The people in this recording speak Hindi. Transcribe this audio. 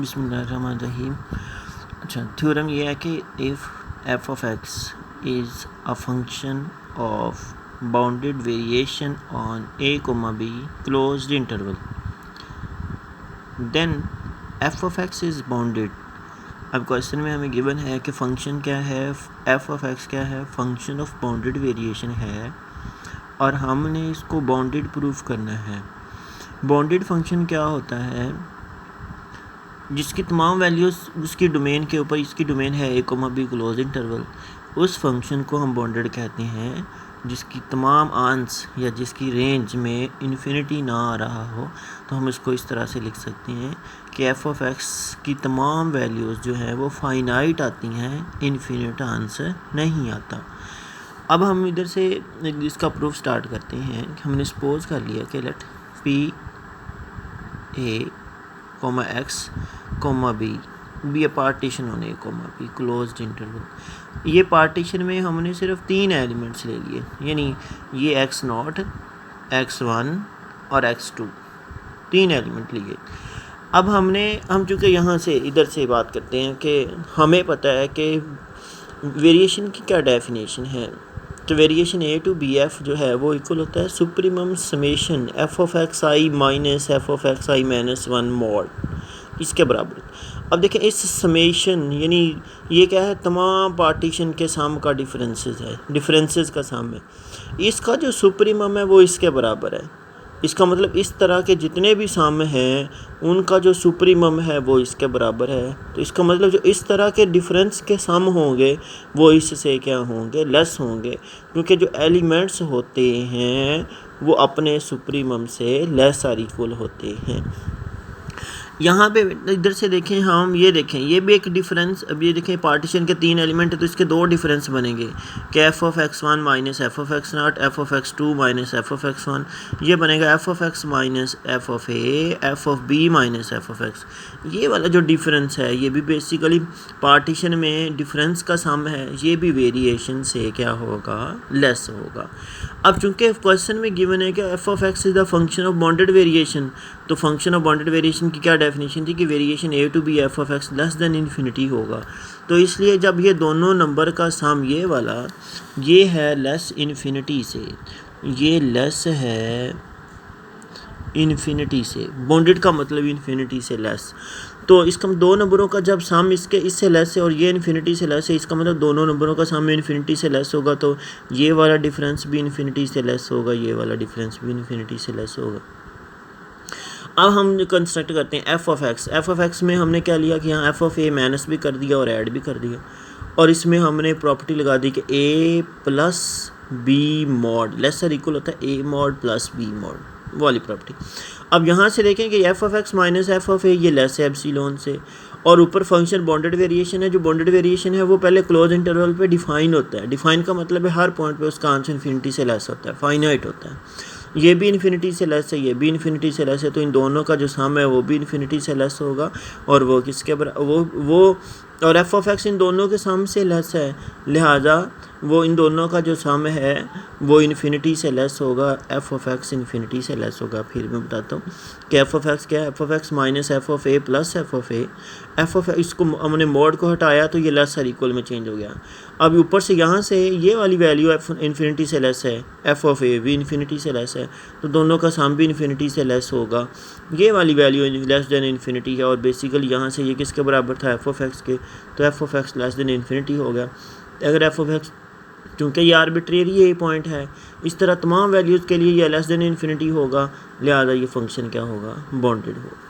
बिस्मिल्लाहिर्रहमानिर्रहीम। अच्छा, थ्योरम ये है कि if f of x is a function of bounded variation on a comma b closed interval then f of x is bounded. अब क्वेश्चन में हमें गिवन है कि फंक्शन क्या है, एफ ऑफ एक्स क्या है, फंक्शन ऑफ बाउंडेड वेरिएशन है और हमने इसको बाउंडेड प्रूफ करना है। बाउंडेड फंक्शन क्या होता है? जिसकी तमाम वैल्यूज़ उसकी डोमेन के ऊपर, इसकी डोमेन है ए कोमा बी क्लोज इंटरवल, उस फंक्शन को हम बाउंडेड कहते हैं। जिसकी तमाम आंस या जिसकी रेंज में इन्फिनिटी ना आ रहा हो तो हम इसको इस तरह से लिख सकते हैं कि एफ ऑफ एक्स की तमाम वैल्यूज़ जो है वो फाइनाइट आती हैं, इन्फिनिट आंसर नहीं आता। अब हम इधर से इसका प्रूफ स्टार्ट करते हैं। हमने सपोज कर लिया कि let P a comma x comma b a partition होने a comma b closed interval. ये पार्टीशन में हमने सिर्फ 3 एलिमेंट्स ले लिए, यानी ये एक्स नॉट, एक्स वन और एक्स टू, 3 एलिमेंट लिए। अब हम चूँकि यहाँ से इधर से बात करते हैं कि हमें पता है कि वेरिएशन की क्या डेफिनेशन है। तो variation a to b f जो है वो इक्वल होता है supremum summation f of x i minus F of x i minus one mod, इसके बराबर। अब देखें इस समेशन यानी ये क्या है, तमाम पार्टीशन के सम का डिफरेंसेस का सम है। इसका जो सुप्रीमम है वो इसके बराबर है। इसका मतलब इस तरह के जितने भी सम हैं उनका जो सुप्रीमम है वो इसके बराबर है। तो इसका मतलब जो इस तरह के डिफरेंस के सम होंगे वो इससे क्या होंगे, लेस होंगे, क्योंकि जो एलिमेंट्स होते हैं वो अपने सुप्रीमम से लेस और इक्वल होते हैं। यहाँ पे इधर से देखें, हम ये देखें, ये भी एक डिफरेंस। अब ये देखें पार्टीशन के 3 एलिमेंट है तो इसके 2 डिफरेंस बनेंगे कि F of x one minus F of x naught, f of x two minus F of x one. ये बनेगा f of x minus F of a, f of b minus F of x. ये वाला जो डिफरेंस है ये भी बेसिकली पार्टीशन में डिफरेंस का सम है, ये भी वेरिएशन से क्या होगा, लेस होगा। अब चूंकि क्वेश्चन में गिवन है कि F of x is the function of bounded variation, तो फंक्शन ऑफ बाउंडेड वेरिएशन की क्या डेफिनेशन थी कि variation a to b f of x less than infinity होगा। तो इसलिए जब ये दोनों नंबर का सम ये वाला ये है लेस इन्फिनिटी से, ये लेस है इन्फिनिटी से, बाउंडेड का मतलब इन्फिनिटी से लेस, तो इसका 2 नंबरों का जब सम इससे लेस है और ये इन्फिनिटी से लेस है, इसका मतलब दोनों नंबरों का सम इन्फिनिटी से लेस होगा। तो ये वाला डिफरेंस भी इन्फिनिटी से लेस होगा, ये वाला डिफरेंस भी इन्फिनिटी से लेस होगा। अब हम कंस्ट्रक्ट करते हैं F of x. F of x में हमने क्या लिया कि यहाँ एफ ऑफ ए माइनस भी कर दिया और ऐड भी कर दिया, और इसमें हमने प्रॉपर्टी लगा दी कि A plus B mod lesser equal होता है A mod plus B mod, वाली प्रॉपर्टी। अब यहाँ से देखें कि F of x minus F of A ये लेस है एप्सिलॉन से, और ऊपर फंक्शन बाउंडेड वेरिएशन है। जो बाउंडेड वेरिएशन है वो पहले क्लोज इंटरवल पे डिफाइन होता है। डिफाइन का मतलब है हर पॉइंट पे उसका आंसर इन्फिनिटी से लेस होता है, फाइनाइट होता है। ये भी इन्फिनिटी से लेस है, ये भी इन्फिनिटी से लेस है, तो इन दोनों का जो सम है वो भी इन्फिनिटी से लेस होगा। और वो किसके वो और एफ ऑफ एक्स इन दोनों के सम से लेस है, लिहाजा वो इन दोनों का जो सम है वो इन्फिनिटी से लेस होगा। एफ ऑफ एक्स इन्फिनिटी से लेस होगा। फिर मैं बताता हूँ कि एफ ऑफ एक्स क्या है। F of x minus F of A plus F of a. F of इसको हमने मोड को हटाया तो ये लेस और इक्वल में चेंज हो गया। अब ऊपर से यहाँ से ये वाली वैल्यू एफ इन्फिनिटी से लेस है, एफ ऑफ ए भी इन्फिनिटी से लेस है, तो दोनों का सम भी इन्फिनिटी से लेस होगा। ये वाली वैल्यू लेस देन इन्फिनिटी है, और बेसिकली यहाँ से ये किसके बराबर था, एफ ऑफ एक्स के, तो F of x less than infinity हो गया। अगर एफ ऑफ एक्स, क्योंकि ये आर्बिट्रेरी ये पॉइंट है, इस तरह तमाम वैल्यूज़ के लिए ये लेस देन इन्फिनिटी होगा, लिहाजा ये फंक्शन क्या होगा, बाउंडेड होगा।